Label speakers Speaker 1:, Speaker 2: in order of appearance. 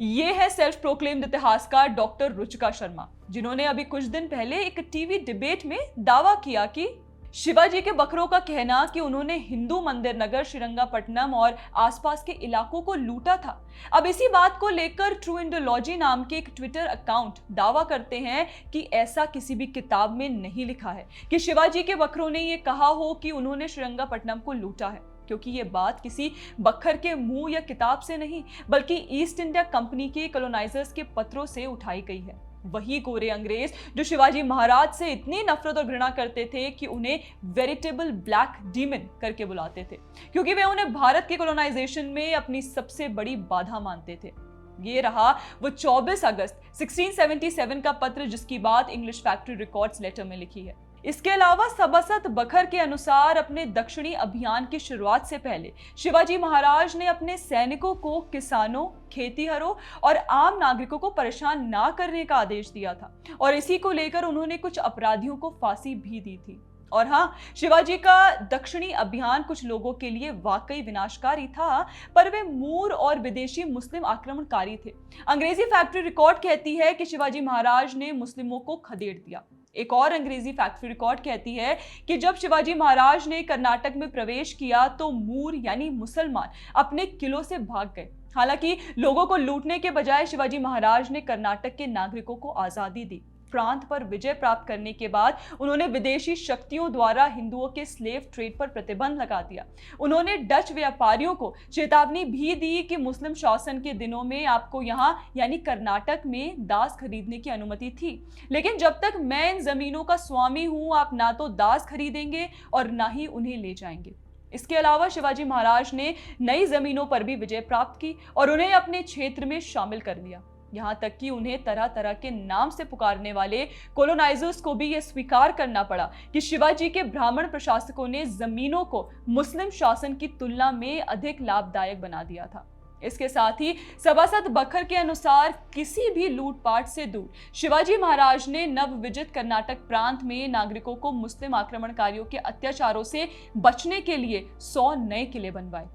Speaker 1: ये है self proclaimed इतिहासकार डॉक्टर रुचिका शर्मा, जिन्होंने अभी कुछ दिन पहले एक टीवी डिबेट में दावा किया कि शिवाजी के बकरों का कहना कि उन्होंने हिंदू मंदिर नगर श्रीरंगपट्टनम और आसपास के इलाकों को लूटा था। अब इसी बात को लेकर ट्रू इंडोलॉजी नाम के एक ट्विटर अकाउंट दावा करते हैं कि ऐसा किसी भी किताब में नहीं लिखा है कि शिवाजी के बकरों ने ये कहा हो कि उन्होंने श्रीरंगपट्टनम को लूटा है, क्योंकि ये बात किसी बखर के मुंह या किताब से नहीं बल्कि ईस्ट इंडिया कंपनी के कॉलोनाइजर्स के पत्रों से उठाई गई है। वही गोरे अंग्रेज जो शिवाजी महाराज से इतनी नफरत और घृणा करते थे कि उन्हें वेरिटेबल ब्लैक डीमन करके बुलाते थे, क्योंकि वे उन्हें भारत के कॉलोनाइजेशन में अपनी सबसे बड़ी बाधा मानते थे। ये रहा वो 24 अगस्त 1677 का पत्र जिसकी बात इंग्लिश फैक्ट्री रिकॉर्ड्स लेटर में लिखी है। इसके अलावा सभासद बखर के अनुसार अपने दक्षिणी अभियान की शुरुआत से पहले शिवाजी महाराज ने अपने सैनिकों को किसानों, खेतीहरों और आम नागरिकों को परेशान ना करने का आदेश दिया था और इसी को लेकर उन्होंने कुछ अपराधियों को फांसी भी दी थी। और हाँ, शिवाजी का दक्षिणी अभियान कुछ लोगों के लिए वाकई विनाशकारी था, पर वे मूर और विदेशी मुस्लिम आक्रमणकारी थे। अंग्रेजी फैक्ट्री रिकॉर्ड कहती है कि शिवाजी महाराज ने मुस्लिमों को खदेड़ दिया। एक और अंग्रेजी फैक्ट्री रिकॉर्ड कहती है कि जब शिवाजी महाराज ने कर्नाटक में प्रवेश किया तो मूर यानी मुसलमान अपने किलों से भाग गए। हालांकि लोगों को लूटने के बजाय शिवाजी महाराज ने कर्नाटक के नागरिकों को आजादी दी। प्रांत पर विजय प्राप्त करने के बाद उन्होंने विदेशी शक्तियों द्वारा हिंदुओं के स्लेव ट्रेड पर प्रतिबंध लगा दिया। उन्होंने डच व्यापारियों को चेतावनी भी दी कि मुस्लिम शासन के दिनों में आपको यहाँ यानी कर्नाटक में दास खरीदने की अनुमति थी, लेकिन जब तक मैं इन जमीनों का स्वामी हूं, आप ना तो दास खरीदेंगे और ना ही उन्हें ले जाएंगे। इसके अलावा शिवाजी महाराज ने नई जमीनों पर भी विजय प्राप्त की और उन्हें अपने क्षेत्र में शामिल कर लिया। यहाँ तक कि उन्हें तरह तरह के नाम से पुकारने वाले कॉलोनाइजर्स को भी यह स्वीकार करना पड़ा कि शिवाजी के ब्राह्मण प्रशासकों ने जमीनों को मुस्लिम शासन की तुलना में अधिक लाभदायक बना दिया था। इसके साथ ही सभासद बखर के अनुसार किसी भी लूटपाट से दूर शिवाजी महाराज ने नवविजित कर्नाटक प्रांत में नागरिकों को मुस्लिम आक्रमणकारियों के अत्याचारों से बचने के लिए 100 नए किले बनवाए।